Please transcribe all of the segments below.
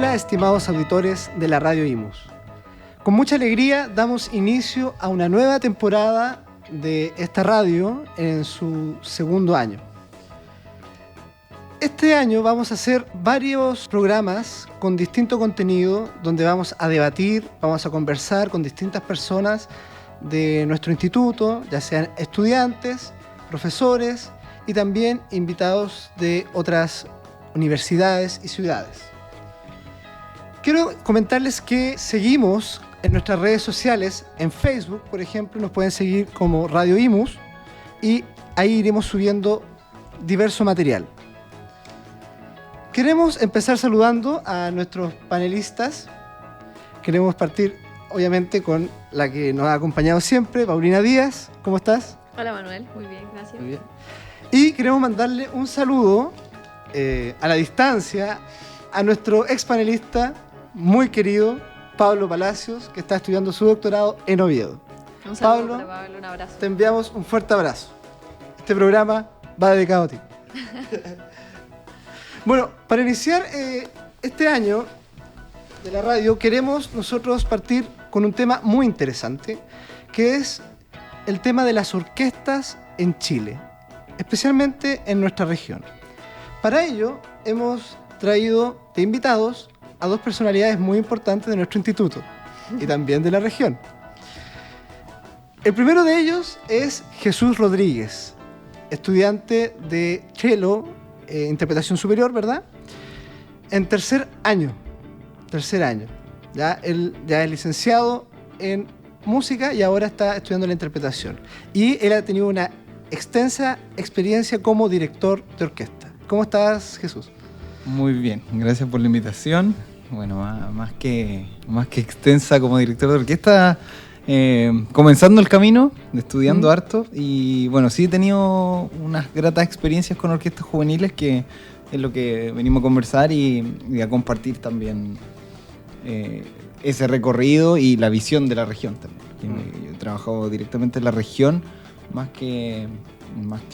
Hola, estimados auditores de la Radio Imus. Con mucha alegría damos inicio a una nueva temporada de esta radio en su segundo año. Este año vamos a hacer varios programas con distinto contenido donde vamos a debatir, vamos a conversar con distintas personas de nuestro instituto, ya sean estudiantes, profesores y también invitados de otras universidades y ciudades. Quiero comentarles que seguimos en nuestras redes sociales, en Facebook, por ejemplo, nos pueden seguir como Radio Imus y ahí iremos subiendo diverso material. Queremos empezar saludando a nuestros panelistas. Queremos partir, obviamente, con la que nos ha acompañado siempre, Paulina Díaz. ¿Cómo estás? Hola Manuel, muy bien, gracias. Muy bien. Y queremos mandarle un saludo a la distancia a nuestro ex panelista muy querido, Pablo Palacios, que está estudiando su doctorado en Oviedo. Un saludo Pablo, para Pablo, un abrazo. te enviamos un fuerte abrazo. Este programa va dedicado a ti. Bueno, para iniciar este año de la radio, queremos nosotros partir con un tema muy interesante, que es el tema de las orquestas en Chile, especialmente en nuestra región. Para ello, hemos traído de invitados a dos personalidades muy importantes de nuestro instituto y también de la región. El primero de ellos es Jesús Rodríguez, estudiante de cello, interpretación superior, ¿verdad? En tercer año. Él ya es licenciado en música y ahora está estudiando la interpretación. Y él ha tenido una extensa experiencia como director de orquesta. ¿Cómo estás, Jesús? Muy bien, gracias por la invitación. Bueno, más que extensa como director de orquesta, comenzando el camino, estudiando harto, y bueno, sí he tenido unas gratas experiencias con orquestas juveniles, que es lo que venimos a conversar y a compartir también ese recorrido y la visión de la región también. Yo he trabajado directamente en la región, más que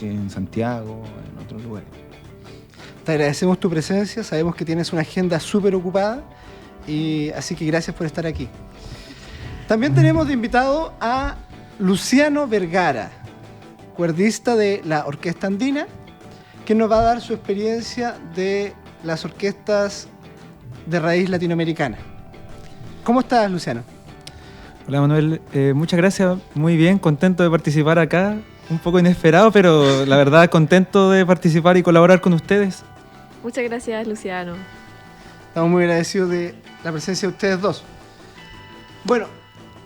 en Santiago, en otros lugares. Te agradecemos tu presencia, sabemos que tienes una agenda súper ocupada, y así que gracias por estar aquí. También tenemos de invitado a Luciano Vergara, cuerdista de la Orquesta Andina, que nos va a dar su experiencia de las orquestas de raíz latinoamericana. ¿Cómo estás, Luciano? Hola Manuel, muchas gracias, muy bien, contento de participar acá, un poco inesperado, pero la verdad contento de participar y colaborar con ustedes. Muchas gracias, Luciano. Estamos muy agradecidos de la presencia de ustedes dos. Bueno,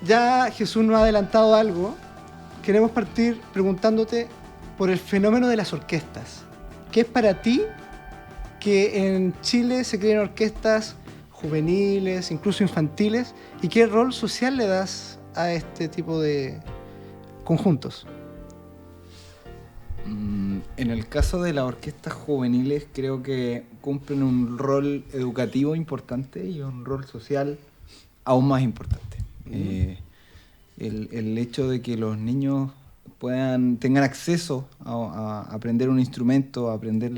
ya Jesús nos ha adelantado algo. Queremos partir preguntándote por el fenómeno de las orquestas. ¿Qué es para ti que en Chile se creen orquestas juveniles, incluso infantiles? ¿Y qué rol social le das a este tipo de conjuntos? En el caso de las orquestas juveniles, creo que cumplen un rol educativo importante y un rol social aún más importante. El hecho de que los niños tengan acceso a aprender un instrumento, a aprender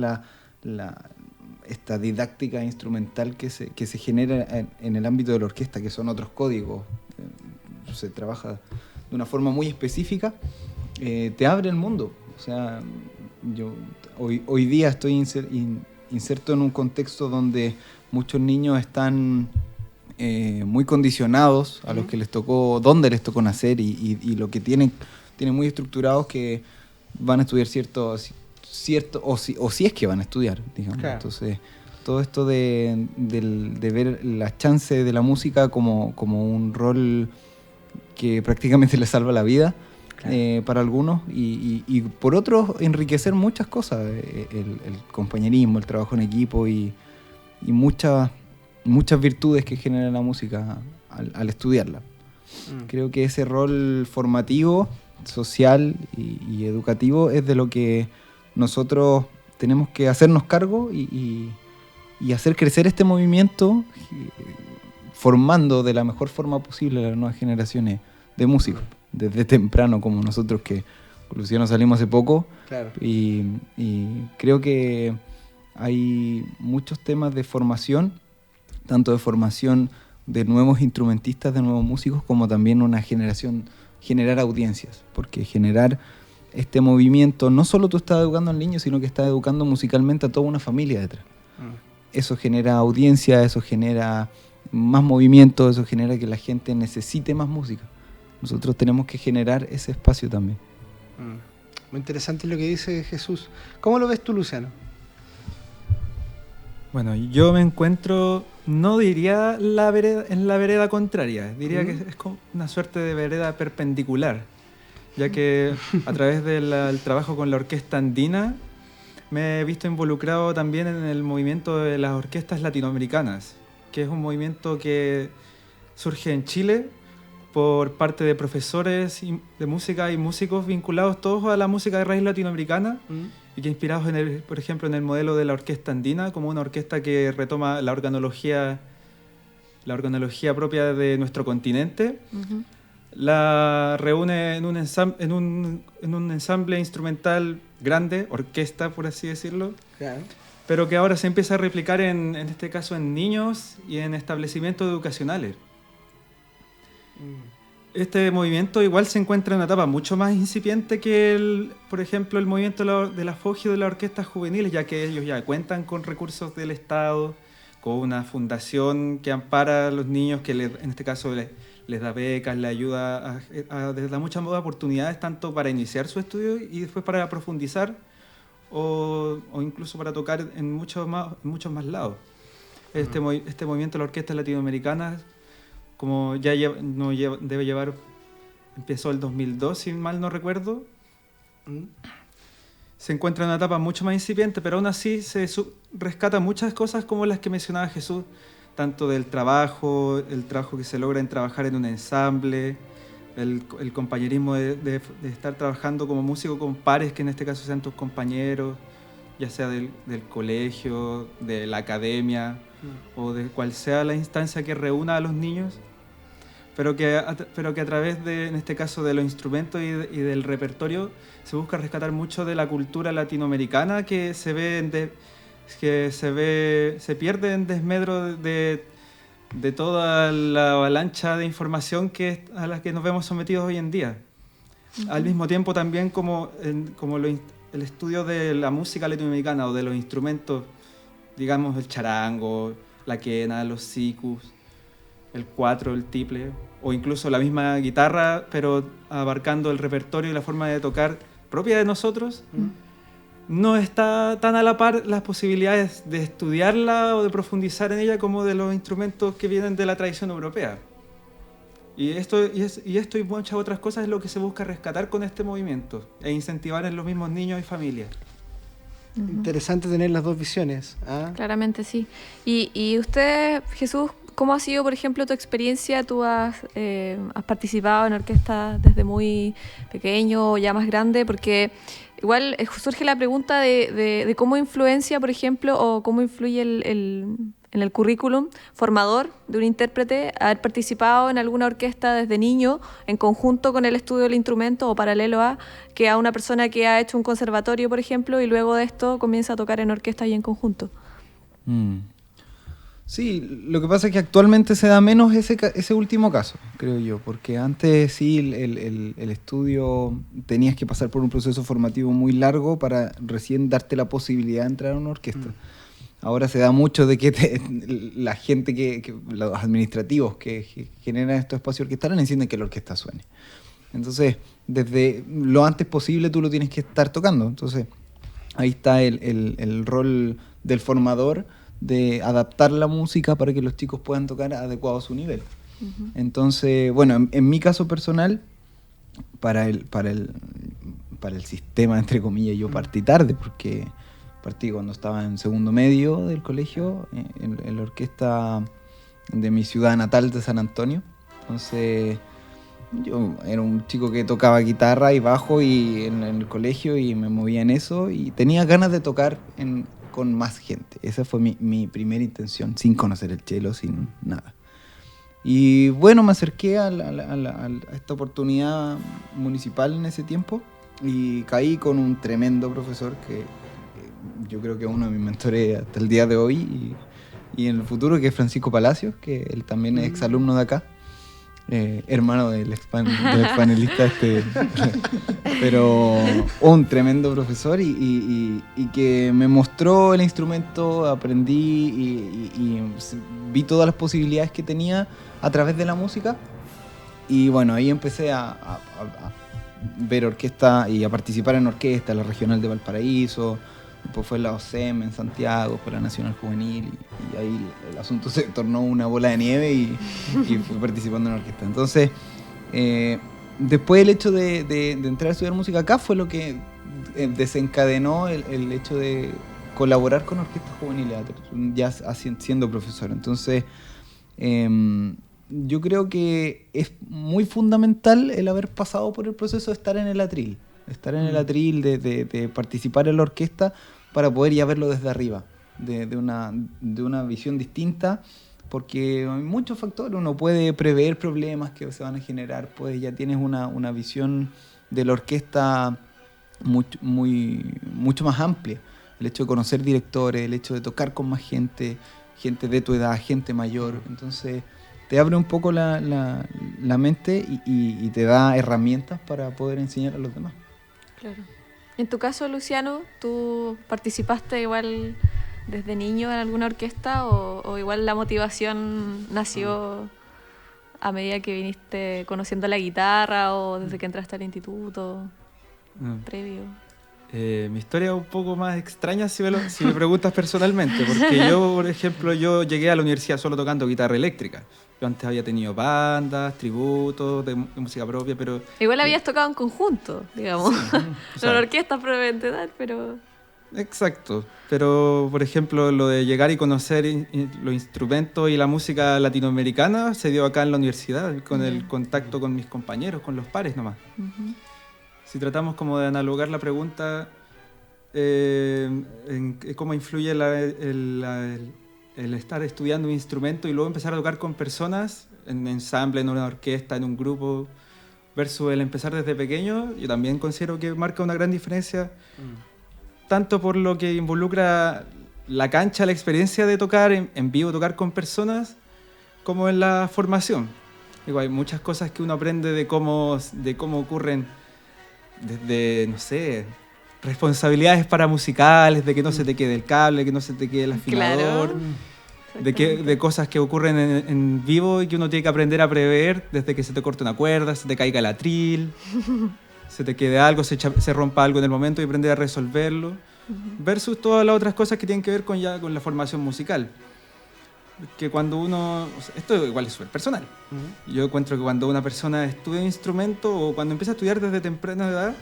esta didáctica instrumental que se genera en el ámbito de la orquesta, que son otros códigos, se trabaja de una forma muy específica, te abre el mundo. O sea, yo hoy día estoy inserto en un contexto donde muchos niños están muy condicionados a los que les tocó, dónde les tocó nacer y lo que tienen muy estructurados que van a estudiar cierto o si es que van a estudiar, digamos. Claro. Entonces, todo esto de ver la chance de la música como un rol que prácticamente les salva la vida. Claro. Para algunos y por otros enriquecer muchas cosas, el compañerismo, el trabajo en equipo y muchas virtudes que genera la música al estudiarla. Creo que ese rol formativo, social y educativo es de lo que nosotros tenemos que hacernos cargo y hacer crecer este movimiento, formando de la mejor forma posible a las nuevas generaciones de músicos. Desde temprano, como nosotros que con Luciano salimos hace poco. Claro. Y creo que hay muchos temas de formación tanto de formación de nuevos instrumentistas, de nuevos músicos, como también una generar audiencias, porque generar este movimiento, no solo tú estás educando al niño, sino que estás educando musicalmente a toda una familia detrás. Eso genera audiencia, eso genera más movimiento, eso genera que la gente necesite más música. Nosotros tenemos que generar ese espacio también. Muy interesante lo que dice Jesús. ¿Cómo lo ves tú, Luciano? Bueno, yo me encuentro, no diría en la vereda contraria, diría que es como una suerte de vereda perpendicular, ya que a través del trabajo con la Orquesta Andina me he visto involucrado también en el movimiento de las orquestas latinoamericanas, que es un movimiento que surge en Chile por parte de profesores de música y músicos vinculados todos a la música de raíz latinoamericana y que inspirados, por ejemplo, en el modelo de la Orquesta Andina, como una orquesta que retoma la organología propia de nuestro continente. La reúne en un ensamble instrumental grande, orquesta por así decirlo, pero que ahora se empieza a replicar en este caso en niños y en establecimientos educacionales. Este movimiento igual se encuentra en una etapa mucho más incipiente que, por ejemplo, el movimiento de la FOGI o de las orquestas juveniles, ya que ellos ya cuentan con recursos del Estado, con una fundación que ampara a los niños, que en este caso les da becas, les ayuda les da muchas oportunidades tanto para iniciar su estudio y después para profundizar o incluso para tocar en muchos más lados. Este movimiento de la orquesta latinoamericana, como ya empezó el 2002, si mal no recuerdo, se encuentra en una etapa mucho más incipiente, pero aún así se rescata muchas cosas como las que mencionaba Jesús, tanto del trabajo, el trabajo que se logra en trabajar en un ensamble, el compañerismo de estar trabajando como músico con pares, que en este caso sean tus compañeros, ya sea del colegio, de la academia, o de cual sea la instancia que reúna a los niños, pero que a través de, en este caso, de los instrumentos y del repertorio, se busca rescatar mucho de la cultura latinoamericana que se pierde en desmedro de toda la avalancha de información a la que nos vemos sometidos hoy en día. Al mismo tiempo también como el estudio de la música latinoamericana o de los instrumentos, digamos el charango, la quena, los sikus, el cuatro, el tiple, o incluso la misma guitarra, pero abarcando el repertorio y la forma de tocar propia de nosotros, no está tan a la par las posibilidades de estudiarla o de profundizar en ella como de los instrumentos que vienen de la tradición europea. Y esto y muchas otras cosas es lo que se busca rescatar con este movimiento e incentivar en los mismos niños y familias. Interesante tener las dos visiones. Claramente sí. Y usted, Jesús, ¿cómo ha sido, por ejemplo, tu experiencia? ¿Tú has participado en orquestas desde muy pequeño o ya más grande? Porque igual surge la pregunta de cómo influencia, por ejemplo, o cómo influye en el currículum formador de un intérprete haber participado en alguna orquesta desde niño en conjunto con el estudio del instrumento o paralelo que a una persona que ha hecho un conservatorio, por ejemplo, y luego de esto comienza a tocar en orquesta y en conjunto. Sí, lo que pasa es que actualmente se da menos ese último caso, creo yo, porque antes sí el estudio tenías que pasar por un proceso formativo muy largo para recién darte la posibilidad de entrar a una orquesta. Ahora se da mucho de que la gente, los administrativos que generan estos espacios orquestales necesitan que la orquesta suene. Entonces, desde lo antes posible tú lo tienes que estar tocando. Entonces, ahí está el rol del formador de adaptar la música para que los chicos puedan tocar adecuado a su nivel. Entonces, bueno, en mi caso personal, para el sistema, entre comillas, yo partí tarde porque partí cuando estaba en segundo medio del colegio, en la orquesta de mi ciudad natal de San Antonio. Entonces, yo era un chico que tocaba guitarra y bajo en el colegio y me movía en eso y tenía ganas de tocar con más gente. Esa fue mi primera intención, sin conocer el cello, sin nada. Y bueno, me acerqué a esta oportunidad municipal en ese tiempo y caí con un tremendo profesor que yo creo que es uno de mis mentores hasta el día de hoy y en el futuro, que es Francisco Palacios, que él también es exalumno de acá, hermano del panelista pero un tremendo profesor y que me mostró el instrumento, aprendí y vi todas las posibilidades que tenía a través de la música. Y bueno, ahí empecé a ver orquesta y a participar en orquesta, la Regional de Valparaíso, después fue la OSEM en Santiago, después la Nacional Juvenil, y ahí el asunto se tornó una bola de nieve y fui participando en orquesta. Entonces, después el hecho de entrar a estudiar música acá fue lo que desencadenó el hecho de colaborar con orquestas juveniles, ya siendo profesor. Entonces, yo creo que es muy fundamental el haber pasado por el proceso de estar en el atril, de participar en la orquesta para poder ya verlo desde arriba, de una visión distinta, porque hay muchos factores. Uno puede prever problemas que se van a generar, pues ya tienes una visión de la orquesta mucho más amplia. El hecho de conocer directores, el hecho de tocar con más gente de tu edad, gente mayor. Entonces te abre un poco la mente y te da herramientas para poder enseñar a los demás. Claro. En tu caso, Luciano, ¿tú participaste igual desde niño en alguna orquesta o igual la motivación nació a medida que viniste conociendo la guitarra o desde que entraste al instituto previo? Mi historia es un poco más extraña si me preguntas personalmente, porque yo, por ejemplo, llegué a la universidad solo tocando guitarra eléctrica. Yo antes había tenido bandas, tributos de música propia, pero... Igual habías tocado en conjunto, digamos. Sí, o sea, no la orquesta propiamente tal, pero... Exacto, pero por ejemplo lo de llegar y conocer los instrumentos y la música latinoamericana se dio acá en la universidad, con el contacto con mis compañeros, con los pares nomás. Uh-huh. Si tratamos como de analogar la pregunta en cómo influye el estar estudiando un instrumento y luego empezar a tocar con personas, en ensamble, en una orquesta, en un grupo, versus el empezar desde pequeño, yo también considero que marca una gran diferencia, tanto por lo que involucra la cancha, la experiencia de tocar en vivo, tocar con personas, como en la formación. Digo, hay muchas cosas que uno aprende de cómo ocurren, desde, no sé, responsabilidades paramusicales, de que no se te quede el cable, que no se te quede el afinador, Claro. de cosas que ocurren en vivo y que uno tiene que aprender a prever, desde que se te corte una cuerda, se te caiga el atril, se te quede algo, se rompa algo en el momento y aprender a resolverlo, versus todas las otras cosas que tienen que ver con la formación musical. Que cuando uno... Esto igual es súper personal. Yo encuentro que cuando una persona estudia un instrumento o cuando empieza a estudiar desde temprana edad,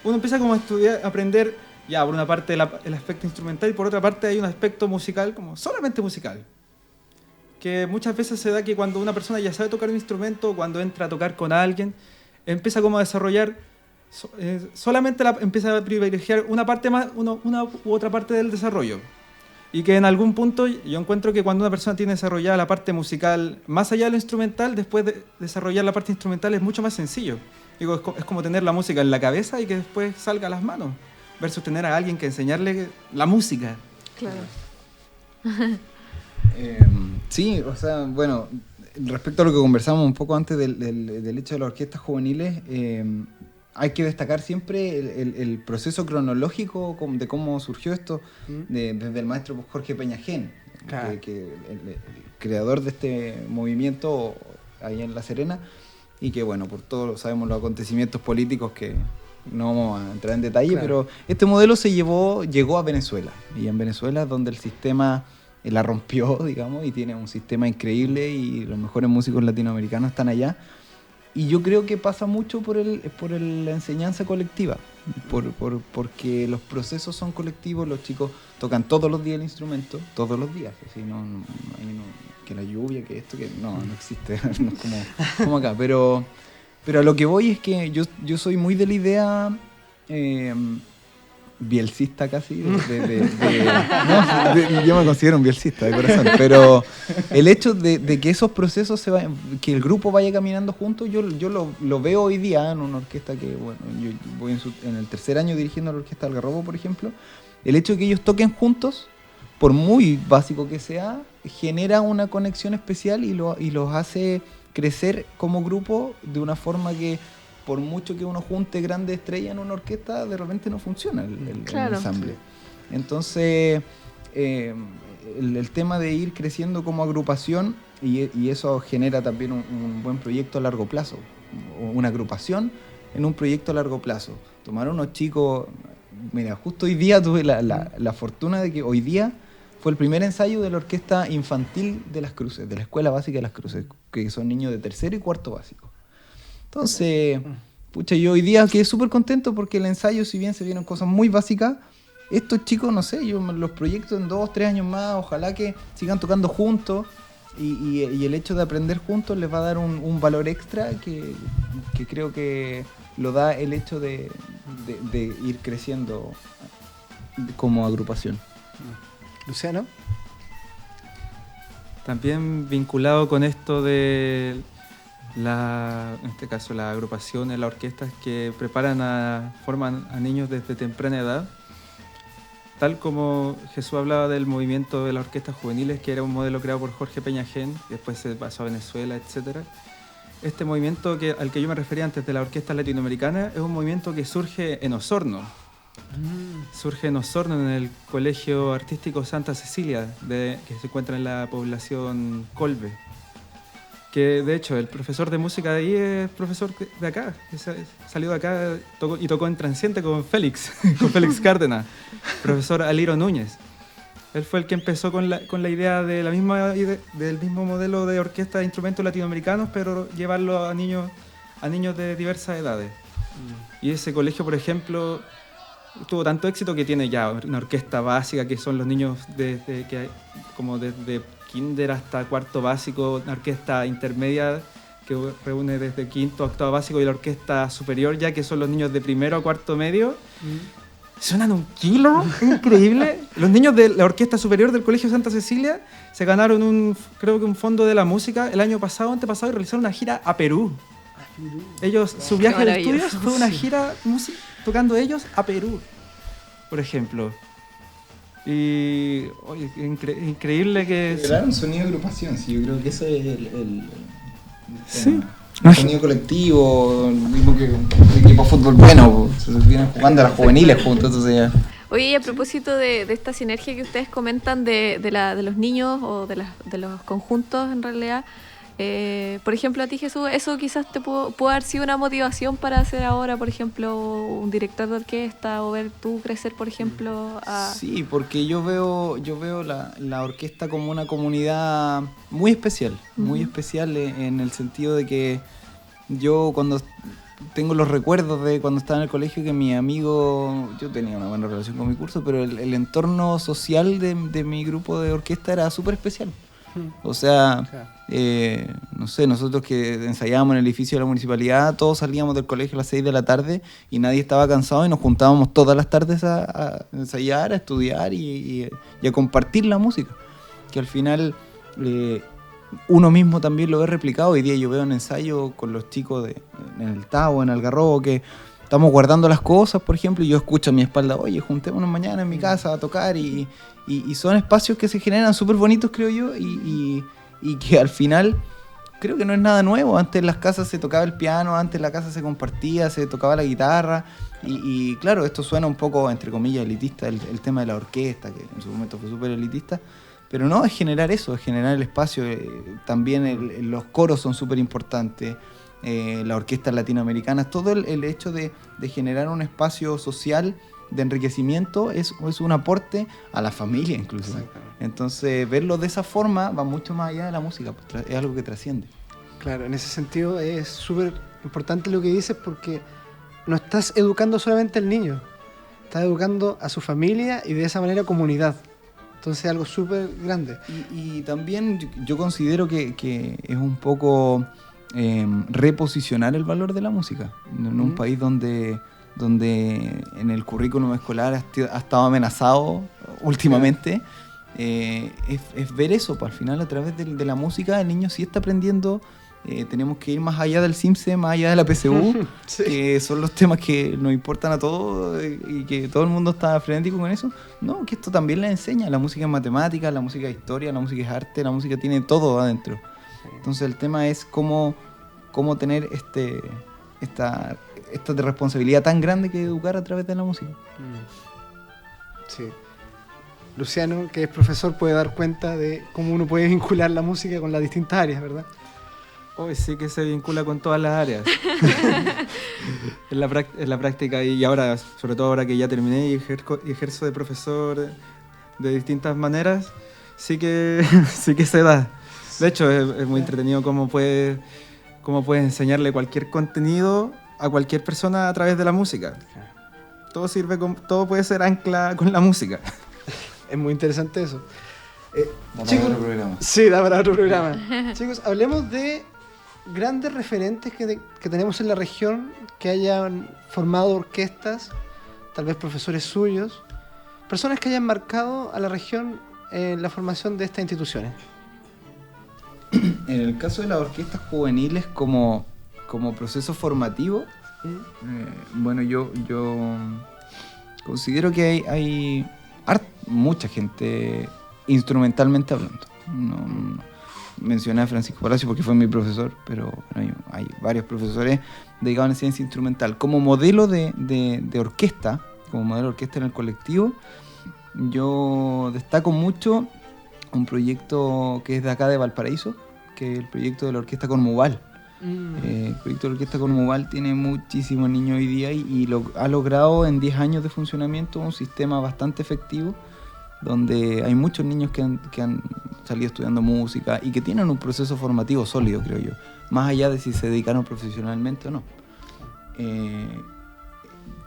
uno empieza como a aprender, ya, por una parte el aspecto instrumental y por otra parte hay un aspecto musical, como solamente musical. Que muchas veces se da que cuando una persona ya sabe tocar un instrumento o cuando entra a tocar con alguien, empieza como a desarrollar, solamente empieza a privilegiar una parte más, una u otra parte del desarrollo. Y que en algún punto yo encuentro que cuando una persona tiene desarrollada la parte musical más allá de lo instrumental, después de desarrollar la parte instrumental es mucho más sencillo. Digo, es como tener la música en la cabeza y que después salga a las manos, versus tener a alguien que enseñarle la música. Claro. Sí, o sea, bueno, respecto a lo que conversamos un poco antes del hecho de las orquestas juveniles, hay que destacar siempre el proceso cronológico de cómo surgió esto, desde el maestro Jorge Peñagén, Claro. que el creador de este movimiento ahí en La Serena, y que bueno, por todos sabemos los acontecimientos políticos que no vamos a entrar en detalle, Claro. pero este modelo llegó a Venezuela, y en Venezuela es donde el sistema la rompió, digamos, y tiene un sistema increíble y los mejores músicos latinoamericanos están allá. Y yo creo que pasa mucho por la enseñanza colectiva, porque los procesos son colectivos, los chicos tocan todos los días el instrumento, todos los días, así que la lluvia, que esto, que no existe, no es como acá, pero a lo que voy es que yo soy muy de la idea bielcista casi, yo me considero un bielcista de corazón, pero el hecho de que esos procesos que el grupo vaya caminando juntos, yo lo veo hoy día en una orquesta que, bueno, yo voy en el tercer año dirigiendo la orquesta Algarrobo, por ejemplo, el hecho de que ellos toquen juntos por muy básico que sea, genera una conexión especial y los hace crecer como grupo de una forma que, por mucho que uno junte grandes estrellas en una orquesta, de repente no funciona el ensamble. Entonces, el tema de ir creciendo como agrupación, y eso genera también un buen proyecto a largo plazo, una agrupación en un proyecto a largo plazo. Tomar unos chicos, mira, justo hoy día tuve la fortuna de que hoy día fue el primer ensayo de la orquesta infantil de Las Cruces, de la Escuela Básica de Las Cruces, que son niños de tercero y cuarto básico. Entonces, pucha, yo hoy día quedé súper contento porque el ensayo, si bien se vieron cosas muy básicas, estos chicos, no sé, yo los proyecto en 2, 3 años más, ojalá que sigan tocando juntos y el hecho de aprender juntos les va a dar un valor extra que creo que lo da el hecho de ir creciendo como agrupación. Luciano. También vinculado con esto de en este caso las agrupaciones, las orquestas que forman a niños desde temprana edad. Tal como Jesús hablaba del movimiento de las orquestas juveniles, que era un modelo creado por Jorge Peñajén, después se pasó a Venezuela, etc. Este movimiento al que yo me refería antes de la orquesta latinoamericana es un movimiento que surge en Osorno. Surge en Osorno, en el Colegio Artístico Santa Cecilia, que se encuentra en la población Colbe. Que de hecho el profesor de música de ahí es profesor de acá, que salió de acá y tocó en Transiente con Félix Cárdenas, profesor Aliro Núñez. Él fue el que empezó con la idea de del mismo modelo de orquesta de instrumentos latinoamericanos, pero llevarlo a niños de diversas edades. Y ese colegio, por ejemplo, tuvo tanto éxito que tiene ya una orquesta básica, que son los niños desde kinder hasta cuarto básico, una orquesta intermedia que reúne desde quinto a octavo básico, y la orquesta superior ya, que son los niños de primero a cuarto medio. Suenan un kilo, increíble. Los niños de la orquesta superior del Colegio Santa Cecilia se ganaron creo que un fondo de la música el año pasado, antepasado, y realizaron una gira a Perú. Ellos, su viaje de estudios fue una gira tocando ellos a Perú, por ejemplo. Y oye, increíble que... Crear un sonido de agrupación, sí, yo creo que eso es el sí. Sonido colectivo, mismo que un equipo de fútbol bueno, se vienen jugando a las juveniles juntos, entonces ya. Oye, y a propósito de esta sinergia que ustedes comentan de los niños o de los conjuntos en realidad, por ejemplo, a ti, Jesús, eso quizás te pudo haber sido una motivación para hacer ahora, por ejemplo, un director de orquesta, o ver tú crecer, por ejemplo, Sí, porque yo veo la orquesta como una comunidad muy especial, muy especial en el sentido de que yo cuando tengo los recuerdos de cuando estaba en el colegio, que mi amigo, yo tenía una buena relación con mi curso, pero el entorno social de mi grupo de orquesta era súper especial. O sea, no sé, nosotros que ensayábamos en el edificio de la municipalidad, todos salíamos del colegio a las 6 de la tarde y nadie estaba cansado, y nos juntábamos todas las tardes a ensayar, a estudiar y a compartir la música, que al final uno mismo también lo ve replicado. Hoy día yo veo un ensayo con los chicos en el Tao, en Algarrobo, que estamos guardando las cosas, por ejemplo, y yo escucho a mi espalda, oye, juntémonos mañana en mi casa a tocar, y son espacios que se generan súper bonitos, creo yo, y que al final creo que no es nada nuevo. Antes en las casas se tocaba el piano, antes en la casa se compartía, se tocaba la guitarra, y claro, esto suena un poco, entre comillas, elitista, el tema de la orquesta, que en su momento fue súper elitista, pero no, es generar eso, es generar el espacio. También los coros son súper importantes, las orquestas latinoamericanas, todo el hecho de generar un espacio social de enriquecimiento es un aporte a la familia incluso. Entonces verlo de esa forma va mucho más allá de la música, pues, es algo que trasciende. Claro, en ese sentido es súper importante lo que dices, porque no estás educando solamente al niño, estás educando a su familia y de esa manera comunidad. Entonces es algo súper grande. Y también yo considero que es un poco reposicionar el valor de la música en un país donde en el currículum escolar ha estado amenazado últimamente. Es ver eso, pues al final a través de la música el niño sí está aprendiendo tenemos que ir más allá del CIMSE, más allá de la PSU, Sí. que son los temas que nos importan a todos y que todo el mundo está frenético con eso. No, que esto también les enseña. La música es matemática, la música es historia, la música es arte, la música tiene todo adentro. Entonces el tema es cómo tener esta responsabilidad tan grande que educar a través de la música. Sí. Luciano, que es profesor, puede dar cuenta de cómo uno puede vincular la música con las distintas áreas, ¿verdad? Hoy sí que se vincula con todas las áreas. En la práctica y ahora, sobre todo ahora que ya terminé y ejerzo de profesor de distintas maneras, sí que se da. De hecho, es muy entretenido cómo puedes enseñarle cualquier contenido a cualquier persona a través de la música. Todo puede ser ancla con la música. Es muy interesante eso. Da para Chicos, otro programa. sí, da para otro programa. Chicos, hablemos de grandes referentes que tenemos en la región que hayan formado orquestas, tal vez profesores suyos, personas que hayan marcado a la región en la formación de estas instituciones. En el caso de las orquestas juveniles como proceso formativo, bueno, yo considero que hay mucha gente instrumentalmente hablando. No mencioné a Francisco Palacio porque fue mi profesor, pero hay varios profesores dedicados a la ciencia instrumental. Como modelo de orquesta, como modelo de orquesta en el colectivo, yo destaco mucho un proyecto que es de acá de Valparaíso, que es el proyecto de la orquesta Cormuval. El proyecto de la orquesta Cormuval tiene muchísimos niños hoy día y ha logrado en 10 años de funcionamiento un sistema bastante efectivo donde hay muchos niños que han salido estudiando música y que tienen un proceso formativo sólido, creo yo, más allá de si se dedicaron profesionalmente o no.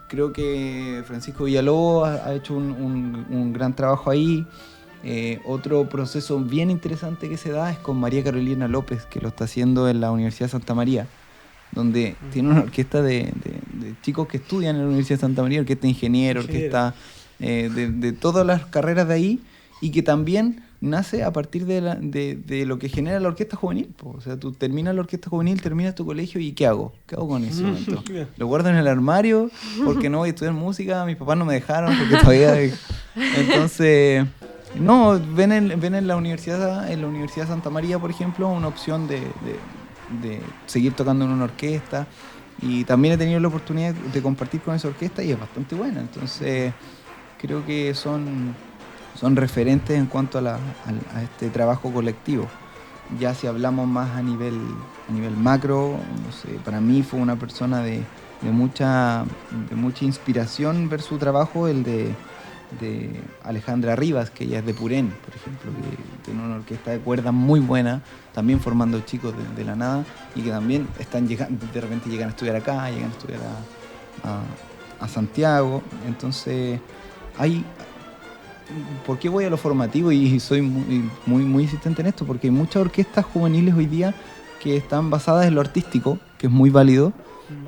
Creo que Francisco Villalobos ha hecho un gran trabajo ahí. Otro proceso bien interesante que se da es con María Carolina López, que lo está haciendo en la Universidad de Santa María, donde tiene una orquesta de chicos que estudian en la Universidad de Santa María, orquesta de ingenieros, orquesta de todas las carreras de ahí, y que también nace a partir de lo que genera la orquesta juvenil. O sea, tú terminas la orquesta juvenil, terminas tu colegio y ¿qué hago? ¿Qué hago con ese instrumento? Lo guardo en el armario porque no voy a estudiar música, mis papás no me dejaron porque todavía... Entonces... No, ven en la Universidad de Santa María, por ejemplo, una opción de seguir tocando en una orquesta, y también he tenido la oportunidad de compartir con esa orquesta y es bastante buena. Entonces creo que son referentes en cuanto a este trabajo colectivo. Ya si hablamos más a nivel macro, no sé, para mí fue una persona de mucha inspiración ver su trabajo, el de Alejandra Rivas, que ella es de Purén, por ejemplo, que tiene una orquesta de cuerdas muy buena, también formando chicos de la nada, y que también están llegando, de repente llegan a estudiar acá, llegan a estudiar a Santiago. Entonces ¿por qué voy a lo formativo? Y soy muy insistente en esto, porque hay muchas orquestas juveniles hoy día que están basadas en lo artístico, que es muy válido,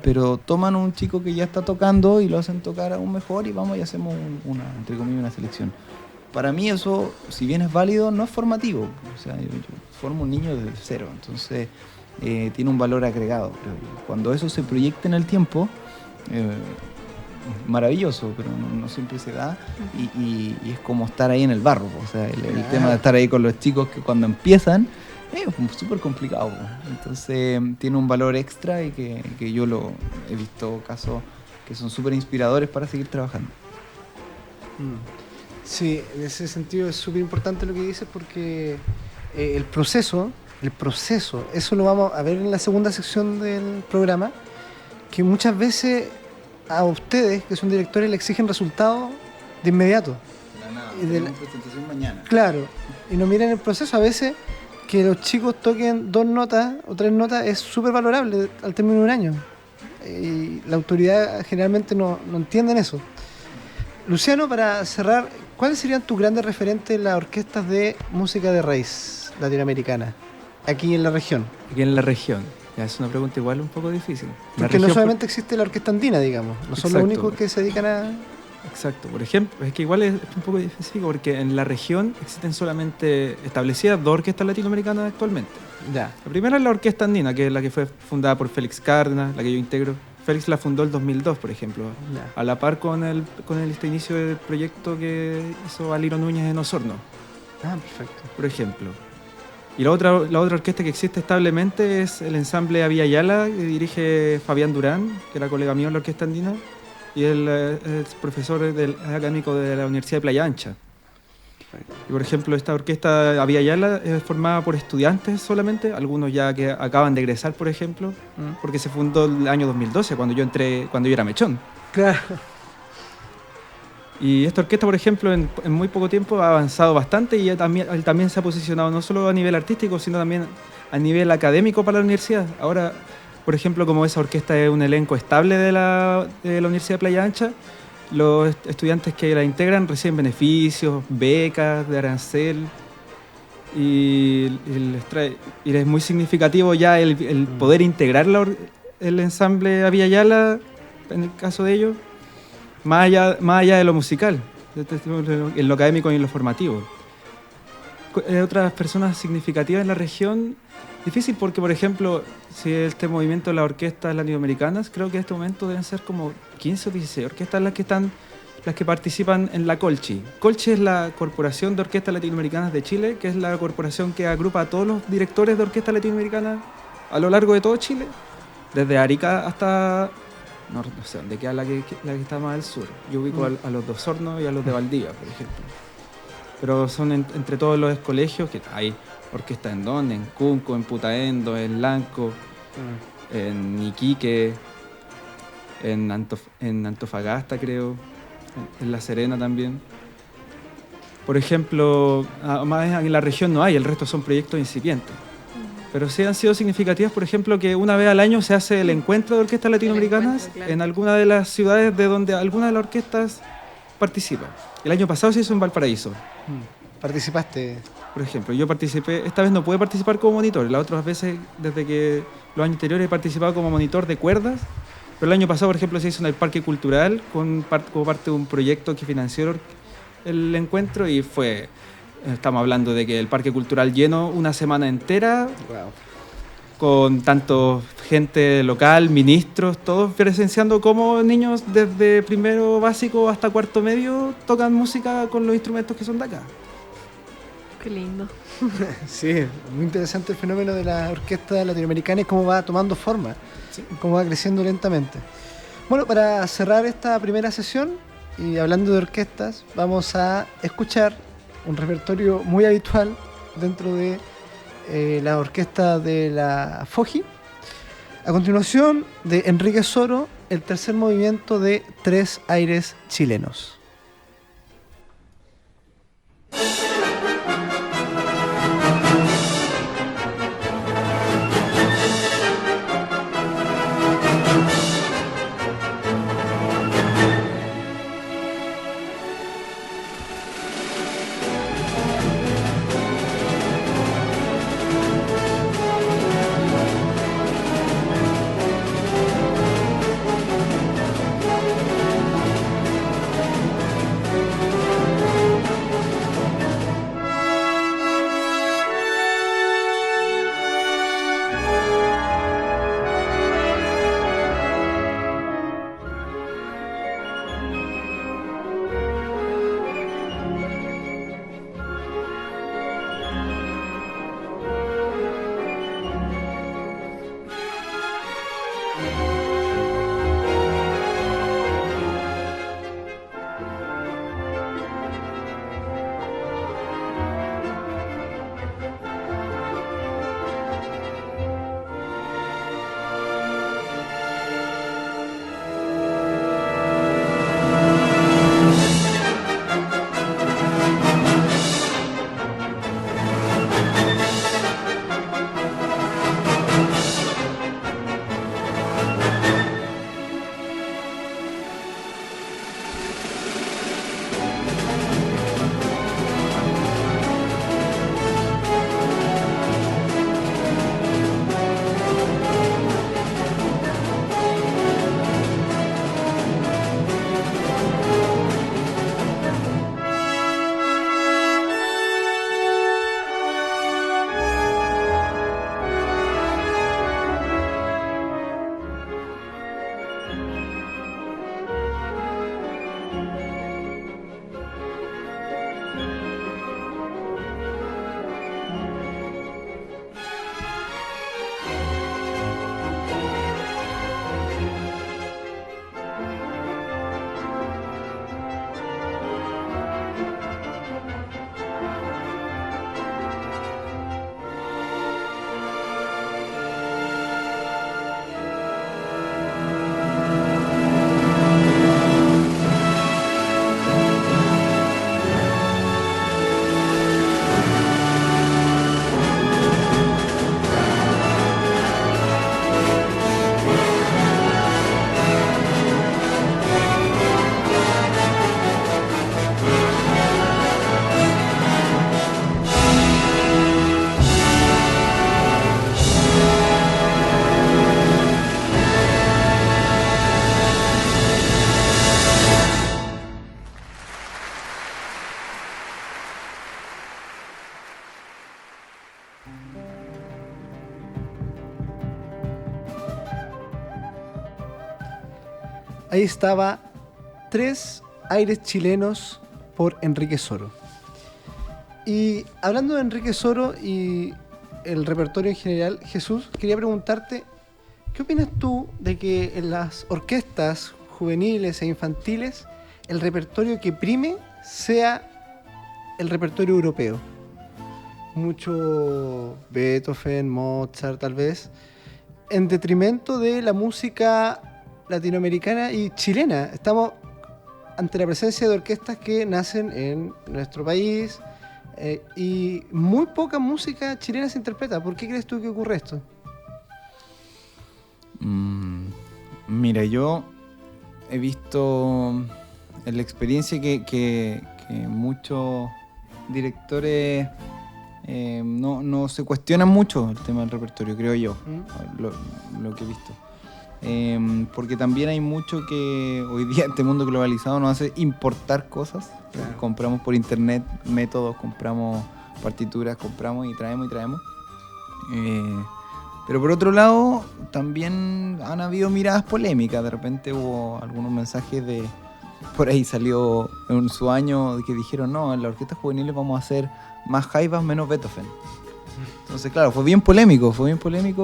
pero toman un chico que ya está tocando y lo hacen tocar aún mejor y vamos y hacemos entre comillas, una selección. Para mí eso, si bien es válido, no es formativo. O sea, yo formo un niño desde cero, entonces tiene un valor agregado. Cuando eso se proyecta en el tiempo, maravilloso, pero no siempre se da, y es como estar ahí en el barro. O sea, el tema de estar ahí con los chicos que cuando empiezan es súper complicado. Entonces tiene un valor extra y que yo lo he visto casos que son súper inspiradores para seguir trabajando. Sí, en ese sentido es súper importante lo que dices, porque el proceso, eso lo vamos a ver en la segunda sección del programa, que muchas veces a ustedes, que son directores, le exigen resultados de inmediato. Tenemos presentación mañana. Claro, y no miran el proceso. A veces que los chicos toquen 2 notas o 3 notas es súper valorable al término de un año. Y la autoridad generalmente no entienden eso. Luciano, para cerrar, ¿cuáles serían tus grandes referentes en las orquestas de música de raíz latinoamericana, aquí en la región? Aquí en la región. Ya es una pregunta igual un poco difícil. Porque no solamente existe la orquesta andina, digamos. No son los únicos que se dedican a... Exacto. Por ejemplo, es que igual es un poco específico porque en la región existen solamente establecidas 2 orquestas latinoamericanas actualmente. Ya. La primera es la Orquesta Andina, que es la que fue fundada por Félix Cárdenas, la que yo integro. Félix la fundó el 2002, por ejemplo, Ya. a la par con este inicio del proyecto que hizo Aliro Núñez en Osorno, Ah, perfecto. por ejemplo. Y la otra orquesta que existe establemente es el ensamble Avia Yala, que dirige Fabián Durán, que era colega mío en la Orquesta Andina, y él es profesor académico de la Universidad de Playa Ancha. Y por ejemplo, esta orquesta Avia Yala es formada por estudiantes solamente, algunos ya que acaban de egresar, por ejemplo, porque se fundó el año 2012, cuando yo era mechón. Claro. Y esta orquesta, por ejemplo, en muy poco tiempo ha avanzado bastante y él también se ha posicionado no solo a nivel artístico, sino también a nivel académico para la universidad. Ahora, por ejemplo, como esa orquesta es un elenco estable de la Universidad de Playa Ancha, los estudiantes que la integran reciben beneficios, becas de arancel y es muy significativo ya el poder integrar el ensamble Avia Yala, en el caso de ellos, más allá de lo musical, en lo académico y en lo formativo. Otras personas significativas en la región, difícil porque, por ejemplo, si este movimiento de las orquestas latinoamericanas, creo que en este momento deben ser como 15 o 16 orquestas las que participan en la Colchi. Colchi es la Corporación de Orquestas Latinoamericanas de Chile, que es la corporación que agrupa a todos los directores de orquestas latinoamericanas a lo largo de todo Chile, desde Arica hasta... No sé dónde queda la que está más al sur. Yo ubico a los de Osorno y a los de Valdivia, por ejemplo. Pero son entre todos los colegios que hay orquesta en Donde, en Cunco, en Putaendo, en Lanco, en Iquique, en Antofagasta, creo, en La Serena también. Por ejemplo, más en la región no hay, el resto son proyectos incipientes. Pero sí han sido significativas, por ejemplo, que una vez al año se hace el encuentro de orquestas latinoamericanas en alguna de las ciudades de donde alguna de las orquestas participa. El año pasado se hizo en Valparaíso. ¿Participaste? Por ejemplo, yo participé, esta vez no pude participar como monitor, las otras veces, desde que los años anteriores he participado como monitor de cuerdas, pero el año pasado, por ejemplo, se hizo en el Parque Cultural como parte de un proyecto que financió el encuentro y estamos hablando de que el Parque Cultural lleno una semana entera, Wow. con tanto gente local, ministros, todos presenciando cómo niños desde primero básico hasta cuarto medio tocan música con los instrumentos que son de acá. Qué lindo. Sí, muy interesante el fenómeno de la orquesta latinoamericana y cómo va tomando forma, cómo va creciendo lentamente. Bueno, para cerrar esta primera sesión y hablando de orquestas, vamos a escuchar un repertorio muy habitual dentro de la orquesta de la FOGI. A continuación, de Enrique Soro, el tercer movimiento de Tres Aires Chilenos. ahí estaba 3 aires chilenos por Enrique Soro. Y hablando de Enrique Soro y el repertorio en general, Jesús, quería preguntarte, ¿qué opinas tú de que en las orquestas juveniles e infantiles el repertorio que prime sea el repertorio europeo? Mucho Beethoven, Mozart tal vez, en detrimento de la música latinoamericana y chilena. Estamos ante la presencia de orquestas que nacen en nuestro país y muy poca música chilena se interpreta. ¿Por qué crees tú que ocurre esto? Mira, yo he visto en la experiencia que muchos directores no se cuestionan mucho el tema del repertorio, creo yo, lo que he visto. Porque también hay mucho que hoy día este mundo globalizado nos hace importar cosas. Claro. Compramos por internet métodos, compramos partituras, compramos y traemos. Pero por otro lado, también han habido miradas polémicas. De repente hubo algunos mensajes de... Por ahí salió en su año que dijeron, no, en las orquestas juveniles vamos a hacer más jaivas, menos Beethoven. Entonces, claro, fue bien polémico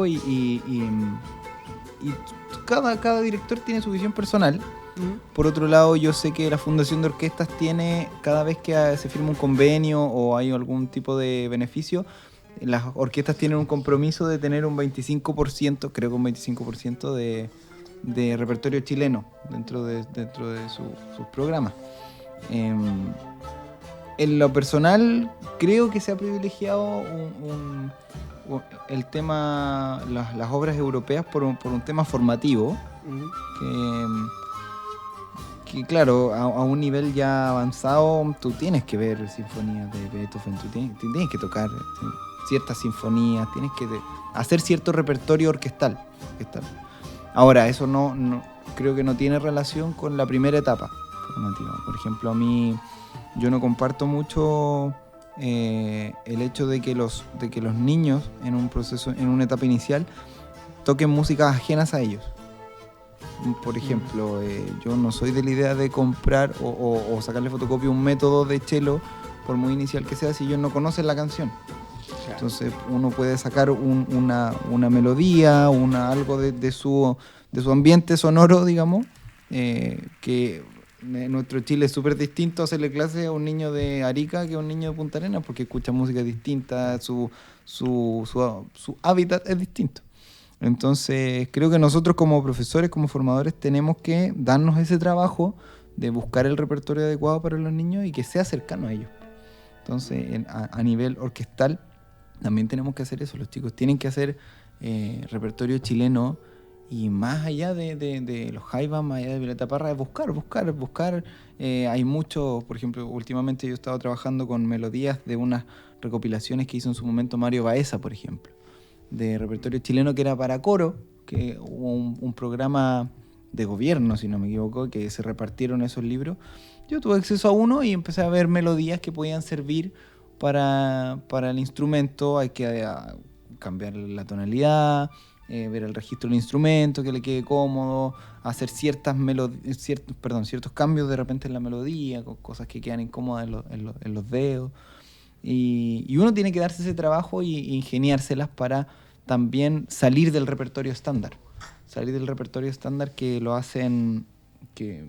y cada director tiene su visión personal. Por otro lado, yo sé que la Fundación de Orquestas tiene, cada vez que se firma un convenio o hay algún tipo de beneficio, las orquestas tienen un compromiso de tener un 25%, creo que un 25% de repertorio chileno dentro de sus programas. En lo personal, creo que se ha privilegiado el tema, las obras europeas por un tema formativo, que claro, a un nivel ya avanzado tú tienes que ver sinfonías de Beethoven, tú tienes que tocar ciertas sinfonías, tienes que hacer cierto repertorio orquestal. Ahora, eso no creo que no tiene relación con la primera etapa formativa. Por ejemplo, a mí yo no comparto mucho el hecho de que los niños en un proceso, en una etapa inicial, toquen músicas ajenas a ellos. Por ejemplo, yo no soy de la idea de comprar o sacarle fotocopia a un método de cello, por muy inicial que sea, si ellos no conocen la canción. Claro. Entonces uno puede sacar una melodía, algo de su ambiente sonoro, digamos, que en nuestro Chile es súper distinto hacerle clase a un niño de Arica que a un niño de Punta Arenas, porque escucha música distinta, su hábitat es distinto. Entonces creo que nosotros como profesores, como formadores, tenemos que darnos ese trabajo de buscar el repertorio adecuado para los niños y que sea cercano a ellos. Entonces a nivel orquestal también tenemos que hacer eso. Los chicos tienen que hacer repertorio chileno, y más allá de los jaivas, más allá de Violeta Parra, es buscar. Hay mucho, por ejemplo, últimamente yo he estado trabajando con melodías de unas recopilaciones que hizo en su momento Mario Baeza, por ejemplo, de repertorio chileno que era para coro, que hubo un programa de gobierno, si no me equivoco, que se repartieron esos libros. Yo tuve acceso a uno y empecé a ver melodías que podían servir para el instrumento. Hay que cambiar la tonalidad, ver el registro del instrumento, que le quede cómodo, hacer ciertos cambios de repente en la melodía, con cosas que quedan incómodas en los dedos. Y uno tiene que darse ese trabajo y ingeniárselas para también salir del repertorio estándar. Que lo hacen, que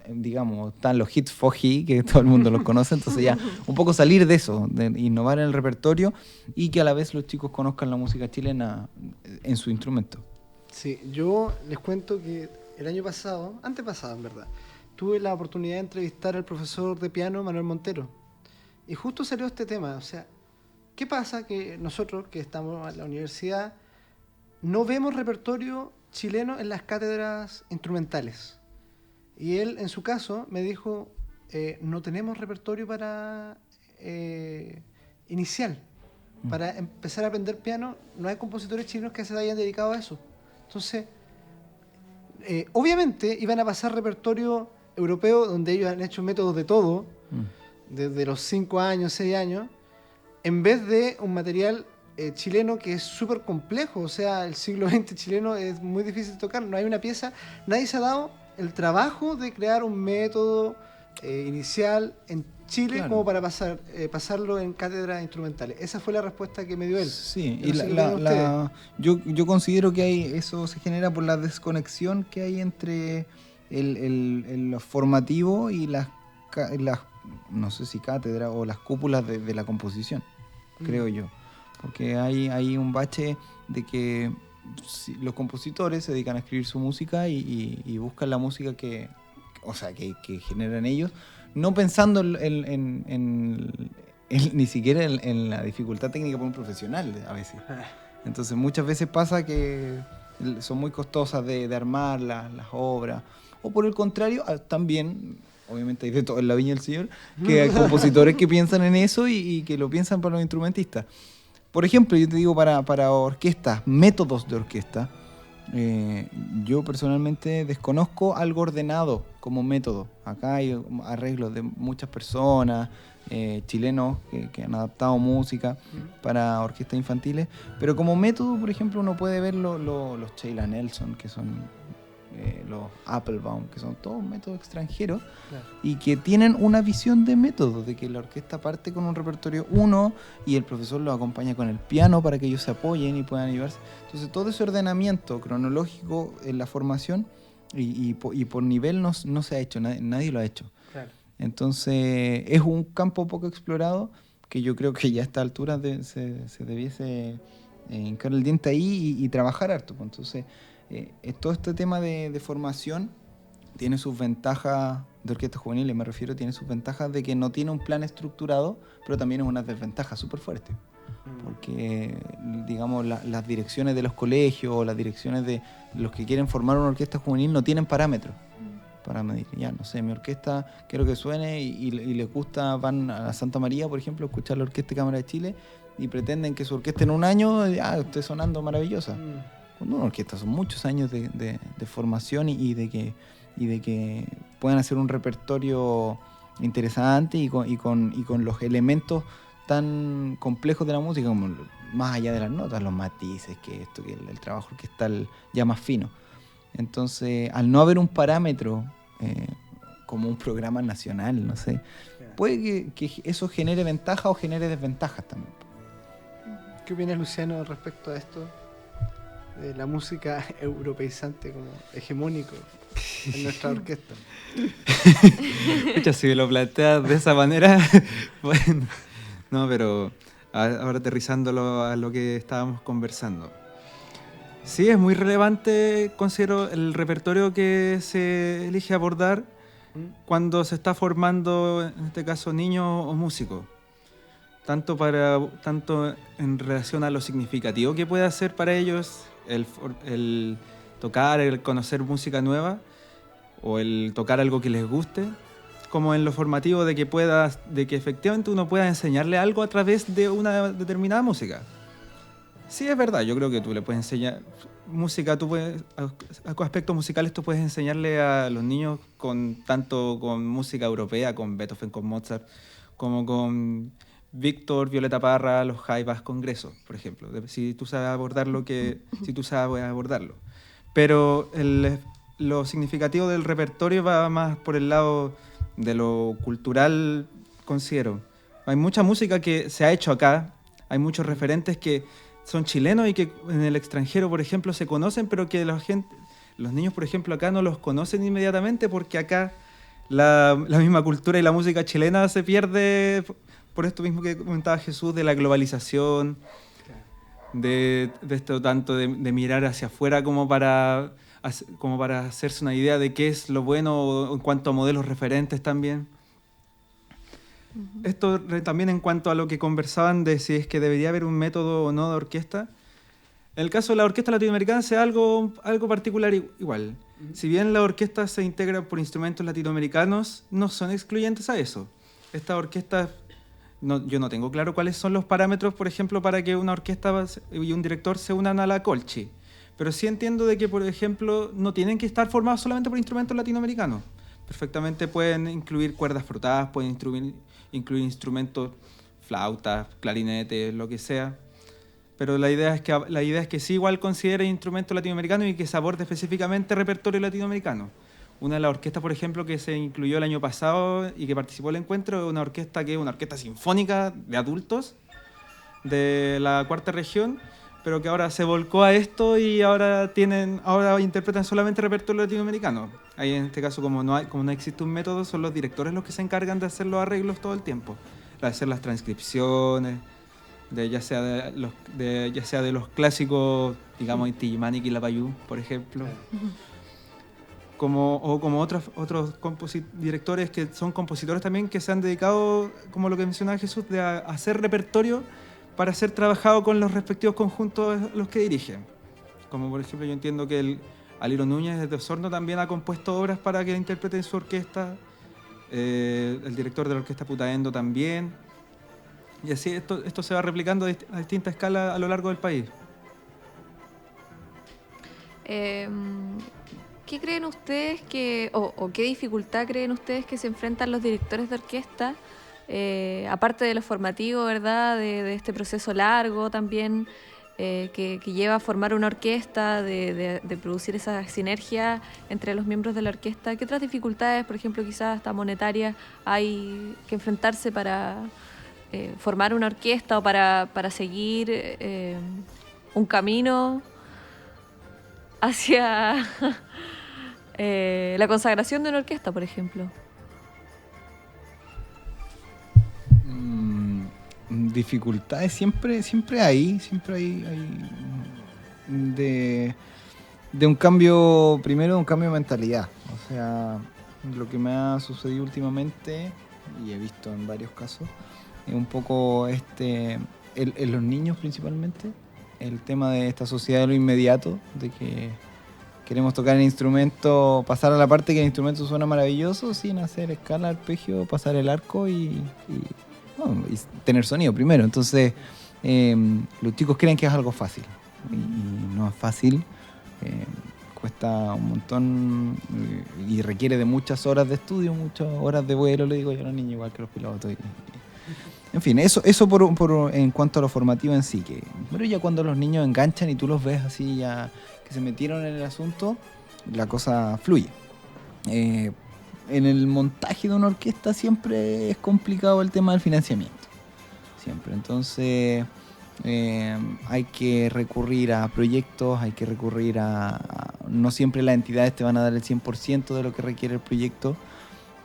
digamos, están los hits Foji, que todo el mundo los conoce, entonces ya un poco salir de eso, de innovar en el repertorio y que a la vez los chicos conozcan la música chilena en su instrumento. Sí, yo les cuento que el año pasado, antepasado en verdad, tuve la oportunidad de entrevistar al profesor de piano Manuel Montero y justo salió este tema, o sea, ¿qué pasa? Que nosotros que estamos en la universidad no vemos repertorio chileno en las cátedras instrumentales. Y él, en su caso, me dijo, no tenemos repertorio para inicial. Para empezar a aprender piano, no hay compositores chilenos que se hayan dedicado a eso. Entonces, obviamente, iban a pasar repertorio europeo, donde ellos han hecho métodos de todo, desde los 5 años, 6 años, en vez de un material chileno que es súper complejo. O sea, el siglo XX chileno es muy difícil de tocar, no hay una pieza, nadie se ha dado el trabajo de crear un método inicial en Chile, Claro. como para pasarlo en cátedras instrumentales. Esa fue la respuesta que me dio él. Sí, Yo y no sé qué opinan ustedes. yo considero que eso se genera por la desconexión que hay entre lo formativo y las no sé si cátedras o las cúpulas de la composición, creo yo. Porque hay un bache de que los compositores se dedican a escribir su música y buscan la música que generan ellos, no pensando ni siquiera en la dificultad técnica por un profesional a veces. Entonces muchas veces pasa que son muy costosas de armar las obras, o por el contrario, también, obviamente hay de todo en la viña del Señor, que hay compositores que piensan en eso y que lo piensan para los instrumentistas. Por ejemplo, yo te digo para orquestas, métodos de orquesta, yo personalmente desconozco algo ordenado como método. Acá hay arreglos de muchas personas, chilenos que han adaptado música para orquestas infantiles, pero como método, por ejemplo, uno puede ver los Sheila Nelson, que son los Applebaum, que son todos métodos extranjeros, Claro. y que tienen una visión de método, de que la orquesta parte con un repertorio uno y el profesor lo acompaña con el piano para que ellos se apoyen y puedan ayudarse. Entonces todo ese ordenamiento cronológico en la formación y por nivel no se ha hecho, nadie lo ha hecho. Claro. Entonces es un campo poco explorado que yo creo que ya a esta altura se debiese hincar el diente ahí y trabajar harto. Entonces todo este tema de formación tiene sus ventajas de orquestas juveniles, me refiero, tiene sus ventajas de que no tiene un plan estructurado, pero también es una desventaja súper fuerte. Porque, digamos, las direcciones de los colegios o las direcciones de los que quieren formar una orquesta juvenil no tienen parámetros para medir. Ya, no sé, mi orquesta quiero que suene y les gusta, van a Santa María, por ejemplo, a escuchar la Orquesta de Cámara de Chile y pretenden que su orquesta en un año esté sonando maravillosa. Cuando una orquesta son muchos años de formación y de que puedan hacer un repertorio interesante y con los elementos tan complejos de la música, como más allá de las notas, los matices, que el trabajo orquestal ya más fino. Entonces, al no haber un parámetro como un programa nacional, no sé, puede que eso genere ventajas o genere desventajas también. ¿Qué opinas, Luciano, respecto a esto? De la música europeizante como hegemónico en nuestra orquesta. Escucha, si me lo planteas de esa manera, bueno, no, pero ahora aterrizándolo a lo que estábamos conversando. Sí, es muy relevante, considero, el repertorio que se elige abordar cuando se está formando, en este caso, niños o músicos. Tanto en relación a lo significativo que puede hacer para ellos el tocar, el conocer música nueva o el tocar algo que les guste, como en lo formativo de que efectivamente uno pueda enseñarle algo a través de una determinada música. Sí, es verdad, yo creo que tú le puedes enseñar música, aspectos musicales tú puedes enseñarle a los niños tanto con música europea, con Beethoven, con Mozart, como con Víctor, Violeta Parra, los Jaivas Congreso, por ejemplo, si tú sabes abordarlo. Pero lo significativo del repertorio va más por el lado de lo cultural, considero. Hay mucha música que se ha hecho acá, hay muchos referentes que son chilenos y que en el extranjero, por ejemplo, se conocen, pero que los niños, por ejemplo, acá no los conocen inmediatamente porque acá la misma cultura y la música chilena se pierde por esto mismo que comentaba Jesús, de la globalización, de esto tanto de mirar hacia afuera como para hacerse una idea de qué es lo bueno en cuanto a modelos referentes también. Esto también en cuanto a lo que conversaban de si es que debería haber un método o no de orquesta. En el caso de la orquesta latinoamericana sea algo particular igual. Si bien la orquesta se integra por instrumentos latinoamericanos, no son excluyentes a eso. Estas orquestas, yo no tengo claro cuáles son los parámetros, por ejemplo, para que una orquesta y un director se unan a la Colchi. Pero sí entiendo de que, por ejemplo, no tienen que estar formados solamente por instrumentos latinoamericanos. Perfectamente pueden incluir cuerdas frotadas, pueden incluir instrumentos, flautas, clarinetes, lo que sea. Pero la idea es que sí igual considere instrumentos latinoamericanos y que se aborde específicamente repertorio latinoamericano. Una de las orquestas, por ejemplo, que se incluyó el año pasado y que participó en el encuentro, es una orquesta que es una orquesta sinfónica de adultos de la cuarta región, pero que ahora se volcó a esto y ahora interpretan solamente repertorio latinoamericano. Ahí en este caso, como no existe un método, son los directores los que se encargan de hacer los arreglos todo el tiempo, de hacer las transcripciones, ya sea de los clásicos, digamos, Inti Illimani y Quilapayún, por ejemplo. Como otros directores que son compositores también, que se han dedicado, como lo que mencionaba Jesús, de hacer repertorio para ser trabajado con los respectivos conjuntos los que dirigen. Como por ejemplo, yo entiendo que Aliro Núñez desde Osorno también ha compuesto obras para que la interpreten en su orquesta, el director de la orquesta Putaendo también, y así esto se va replicando a distinta escala a lo largo del país. ¿Qué creen ustedes o qué dificultad creen ustedes que se enfrentan los directores de orquesta, aparte de lo formativo, ¿verdad? De este proceso largo también que lleva a formar una orquesta, de producir esa sinergia entre los miembros de la orquesta? ¿Qué otras dificultades, por ejemplo, quizás hasta monetarias, hay que enfrentarse para formar una orquesta o para seguir un camino hacia la consagración de una orquesta, por ejemplo? Dificultades siempre hay de un cambio, primero un cambio de mentalidad. O sea, lo que me ha sucedido últimamente, y he visto en varios casos, es un poco en los niños principalmente, el tema de esta sociedad de lo inmediato, de que queremos tocar el instrumento, pasar a la parte que el instrumento suena maravilloso sin hacer escala, arpegio, pasar el arco y tener sonido primero. Entonces, los chicos creen que es algo fácil y no es fácil. Cuesta un montón y requiere de muchas horas de estudio, muchas horas de vuelo, le digo yo a los niños, igual que los pilotos. En fin, eso en cuanto a lo formativo en sí. Pero ya cuando los niños enganchan y tú los ves así ya que se metieron en el asunto, la cosa fluye. En el montaje de una orquesta siempre es complicado el tema del financiamiento. Siempre. Entonces hay que recurrir a proyectos, hay que recurrir no siempre las entidades te van a dar el 100% de lo que requiere el proyecto.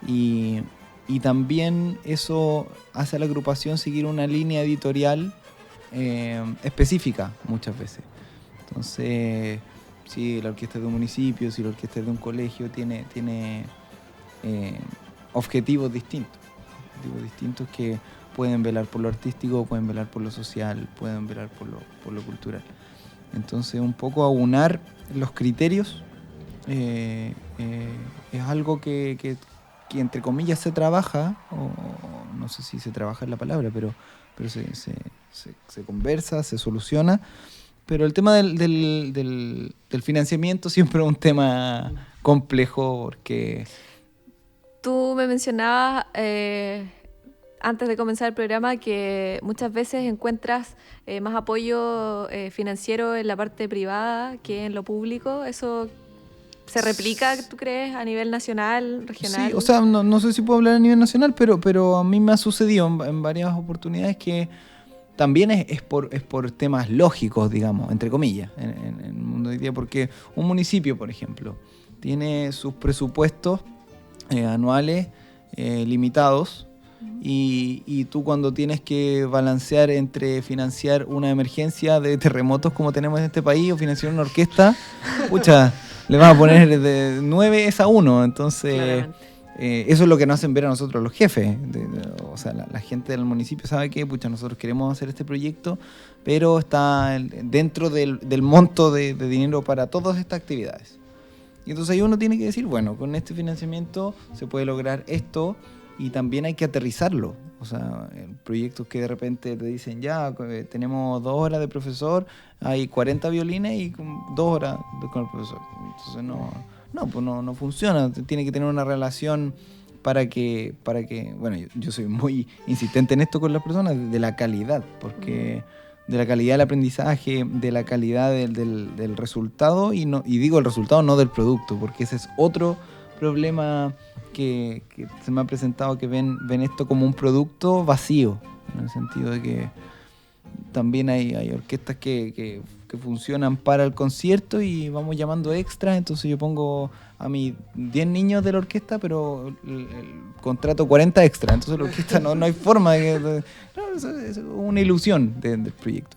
Y también eso hace a la agrupación seguir una línea editorial específica muchas veces. Entonces, si la orquesta es de un municipio, si la orquesta es de un colegio, tiene objetivos distintos que pueden velar por lo artístico, pueden velar por lo social, pueden velar por lo cultural. Entonces, un poco aunar los criterios es algo que entre comillas se trabaja, o no sé si se trabaja en la palabra, pero se conversa, se soluciona. Pero el tema del financiamiento siempre es un tema complejo porque... Tú me mencionabas antes de comenzar el programa que muchas veces encuentras más apoyo financiero en la parte privada que en lo público. ¿Eso se replica, tú crees, a nivel nacional, regional? Sí, o sea, no sé si puedo hablar a nivel nacional, pero a mí me ha sucedido en varias oportunidades que también es por temas lógicos, digamos, entre comillas, en el mundo de hoy día, porque un municipio, por ejemplo, tiene sus presupuestos anuales limitados y tú cuando tienes que balancear entre financiar una emergencia de terremotos como tenemos en este país o financiar una orquesta, pucha, le vas a poner de 9 a 1, entonces eso es lo que nos hacen ver a nosotros los jefes. O sea, la gente del municipio sabe que pucha, nosotros queremos hacer este proyecto, pero está dentro del monto de dinero para todas estas actividades. Y entonces ahí uno tiene que decir, bueno, con este financiamiento se puede lograr esto y también hay que aterrizarlo. O sea, proyectos que de repente te dicen, ya, tenemos 2 horas de profesor, hay 40 violines y 2 horas con el profesor. Entonces no funciona. Tiene que tener una relación para que bueno, yo soy muy insistente en esto con las personas, de la calidad, porque de la calidad del aprendizaje, de la calidad del resultado, y digo el resultado no del producto, porque ese es otro problema que se me ha presentado, que ven esto como un producto vacío, en el sentido de que también hay orquestas que funcionan para el concierto y vamos llamando extras, entonces yo pongo a mis 10 niños de la orquesta, pero el contrato 40 extras, entonces la orquesta no hay forma es una ilusión del proyecto.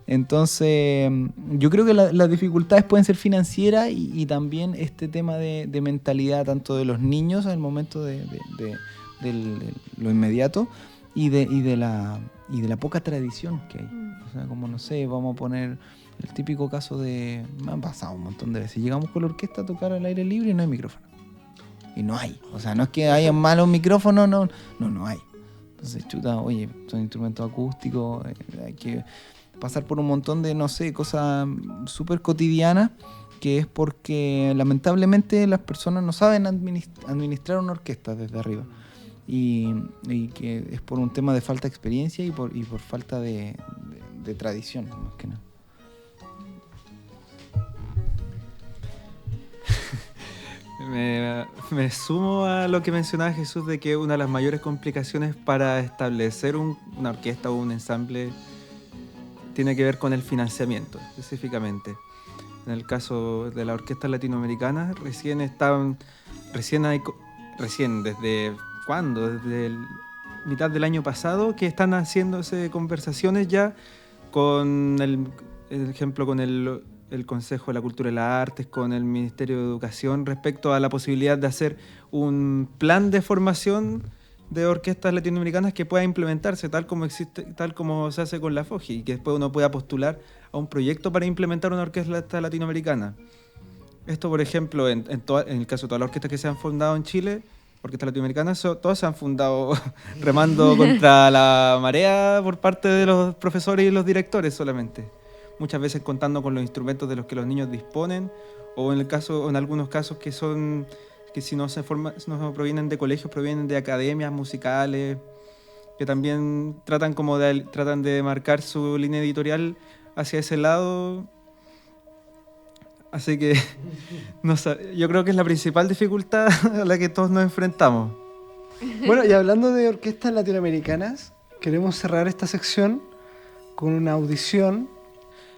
Entonces yo creo que las dificultades pueden ser financieras y también este tema de mentalidad tanto de los niños al momento de lo inmediato y de la poca tradición que hay. O sea, como no sé, vamos a poner el típico caso de... Me han pasado un montón de veces. Llegamos con la orquesta a tocar al aire libre y no hay micrófono. Y no hay. O sea, no es que haya malos micrófonos, no hay. Entonces, chuta, oye, son instrumentos acústicos, hay que pasar por un montón de, no sé, cosas súper cotidianas, que es porque lamentablemente las personas no saben administrar una orquesta desde arriba. Y que es por un tema de falta de experiencia y por falta de tradición, más que nada. Me sumo a lo que mencionaba Jesús, de que una de las mayores complicaciones para establecer una orquesta o un ensamble tiene que ver con el financiamiento, específicamente. En el caso de las orquestas latinoamericanas, recién desde ¿cuándo? Desde mitad del año pasado que están haciéndose conversaciones ya con el Consejo de la Cultura y las Artes, con el Ministerio de Educación, respecto a la posibilidad de hacer un plan de formación de orquestas latinoamericanas que pueda implementarse tal como se hace con la FOGI, y que después uno pueda postular a un proyecto para implementar una orquesta latinoamericana. Esto, por ejemplo, en el caso de todas las orquestas que se han fundado en Chile, orquestas latinoamericanas, todas se han fundado remando contra la marea por parte de los profesores y los directores solamente. Muchas veces contando con los instrumentos de los que los niños disponen, o en algunos casos que si no provienen de colegios, provienen de academias musicales, que también tratan de marcar su línea editorial hacia ese lado. Así que yo creo que es la principal dificultad a la que todos nos enfrentamos. Bueno, y hablando de orquestas latinoamericanas, queremos cerrar esta sección con una audición.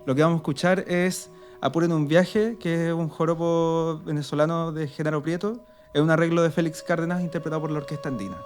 Lo que vamos a escuchar es Apuren un viaje, que es un joropo venezolano de Genaro Prieto. Es un arreglo de Félix Cárdenas interpretado por la Orquesta Andina.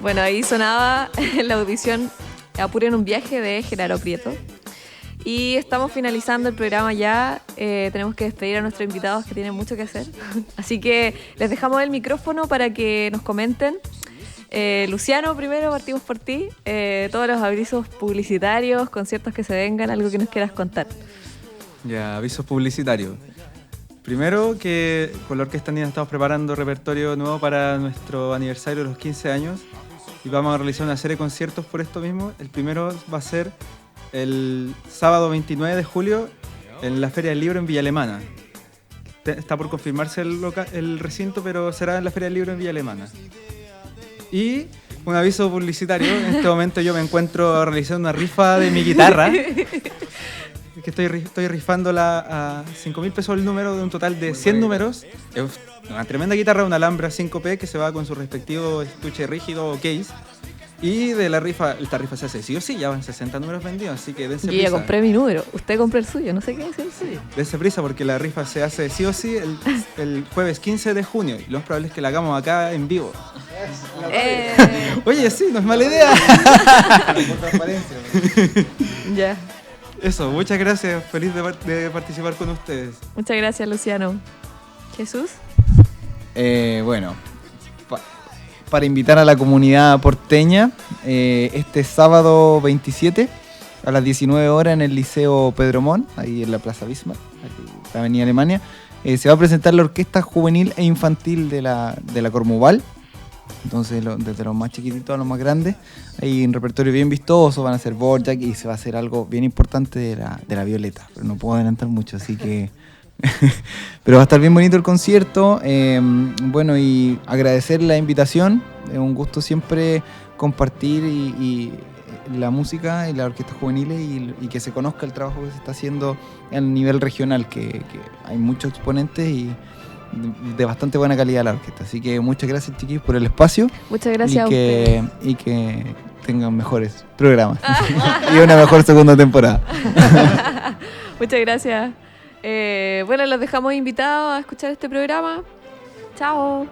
Bueno, ahí sonaba la audición Apuren un viaje de Genaro Prieto. Y estamos finalizando el programa ya. Tenemos que despedir a nuestros invitados que tienen mucho que hacer. Así que les dejamos el micrófono para que nos comenten. Luciano, primero partimos por ti. Todos los avisos publicitarios, conciertos que se vengan, algo que nos quieras contar. Ya, avisos publicitarios. Primero que con la Orquesta Andina estamos preparando repertorio nuevo para nuestro aniversario de los 15 años y vamos a realizar una serie de conciertos por esto mismo. El primero va a ser el sábado 29 de julio en la Feria del Libro en Villa Alemana. Está por confirmarse el recinto, pero será en la Feria del Libro en Villa Alemana. Y un aviso publicitario, en este momento yo me encuentro realizando una rifa de mi guitarra. Que estoy rifándola a 5.000 pesos el número de un total de 100 números. Es una tremenda guitarra, una Alhambra 5P que se va con su respectivo estuche rígido o case. Y de la rifa, esta rifa se hace sí o sí, ya van 60 números vendidos, así que dense prisa. Yo ya compré mi número, usted compró el suyo, no sé qué es el suyo. Dense prisa porque la rifa se hace sí o sí el jueves 15 de junio y lo más probable es que la hagamos acá en vivo. Oye, sí, no es mala idea. Por transparencia. Ya. Eso, muchas gracias, feliz de participar con ustedes. Muchas gracias, Luciano. ¿Jesús? Bueno, para invitar a la comunidad porteña, este sábado 27 a las 19 horas en el Liceo Pedro Montt, ahí en la Plaza Bismarck, aquí en la Avenida Alemania, se va a presentar la Orquesta Juvenil e Infantil de la Cormuval. Entonces, desde los más chiquititos a los más grandes, hay un repertorio bien vistoso, van a hacer Borjak y se va a hacer algo bien importante de la Violeta, pero no puedo adelantar mucho, así que... pero va a estar bien bonito el concierto. Bueno, y agradecer la invitación, es un gusto siempre compartir y la música y las orquestas juveniles y que se conozca el trabajo que se está haciendo a nivel regional, que hay muchos exponentes y de bastante buena calidad la orquesta. Así que muchas gracias, chiquillos, por el espacio. Muchas gracias a ustedes. Y que tengan mejores programas y una mejor segunda temporada. Muchas gracias. Bueno, los dejamos invitados a escuchar este programa. Chao.